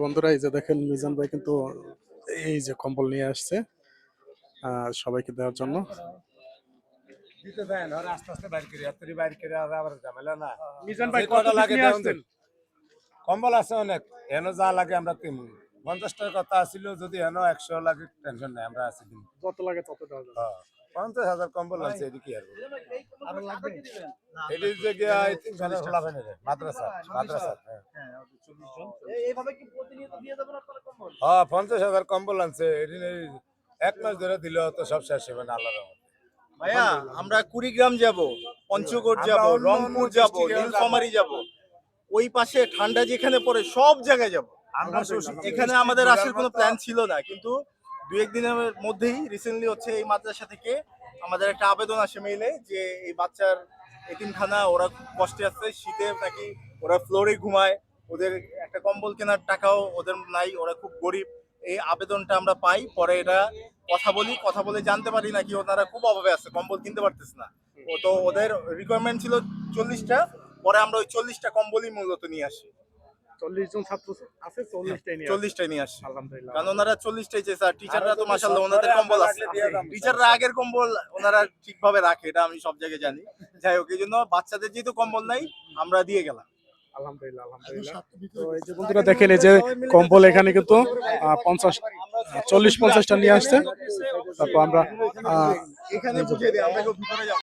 বন্ধুরা এই যে দেখেন মিজান ভাই কিন্তু এই যে কম্বল নিয়ে আসছে সবাইকে দেওয়ার জন্য। দিতে দেন আর আস্তে আস্তে বাইর করে এতরি বাইর করে আর আবার ঝামেলা না। মিজান ভাই কত লাগে নিয়ে আসছেন? কম্বল আছে অনেক, এন যা লাগে আমরা তিন 50 টাকার কথা ছিল, যদি এন 100 লাগে টেনশন নাই, আমরা আছি দিন। যত লাগে তত দেওয়া যাবে। 50,000 কম্বল আছে, এদিকে আর আরো লাগবে। এদিক থেকে তিনখানে খোলাবেন রে মাদ্রাসা মাদ্রাসা। হ্যাঁ 40 জন এইভাবে কি প্রতিনিয়ত দিয়ে যাবেন আপনারা কম্বল? হ্যাঁ 50,000 কম্বল আছে, এদিন এক মাস ধরে দিলেও তো সব শেষ হবে না আল্লাহর রহমতে। ভাইয়া আমরা কুড়িগ্রাম যাব, পঞ্চগড় যাব, রংপুর যাব, নীলফামারী যাব, ওই পাশে ঠান্ডা যেখানে পড়ে সব জায়গায় যাব। এখানে আমাদের আসার কোনো প্ল্যান ছিল না, কিন্তু দু একদিনের মধ্যেই রিসেন্টলি হচ্ছে এই মাদ্রাসা থেকে আমাদের একটা আবেদন আসে মেইলে যে এই বাচ্চার এতিমখানা, ওরা খুব কষ্টে আছে, শীতে নাকি ওরা ফ্লোরে ঘুমায়, ওদের একটা কম্বল কেনার টাকাও ওদের নাই, ওরা খুব গরিব। এই আবেদনটা আমরা পাই, পরে এটা কথা বলে জানতে পারি নাকি ওনারা খুব অভাবে আছে, কম্বল কিনতে পারতেছে না। ও তো ওদের রিকোয়ারমেন্ট ছিল 40টা, পরে আমরা ওই 40টা কম্বলই মূলত নিয়ে আসি। 40 জন ছাত্র আছে, 40টাই নিয়ে আসি, আলহামদুলিল্লাহ। কারণ ওনারা 40টাই চেয়েছে। আর টিচাররা তো মাশাআল্লাহ ওনাদের কম্বল আছে, টিচাররা আগের কম্বল ওনারা ঠিকভাবে রাখে, এটা আমি সব জায়গায় জানি। যাই হোক, এই জন্য বাচ্চাদের যেহেতু কম্বল নাই আমরা দিয়ে গেলাম। আলহামদুলিল্লাহ আলহামদুলিল্লাহ। তো এই যে বন্ধুরা দেখেন এই যে কম্বল এখানে কিন্তু 40-50টা নিয়ে আসছে। তারপর আমরা এখানে বুঝিয়ে দিই, আমরা ভিতরে যাব।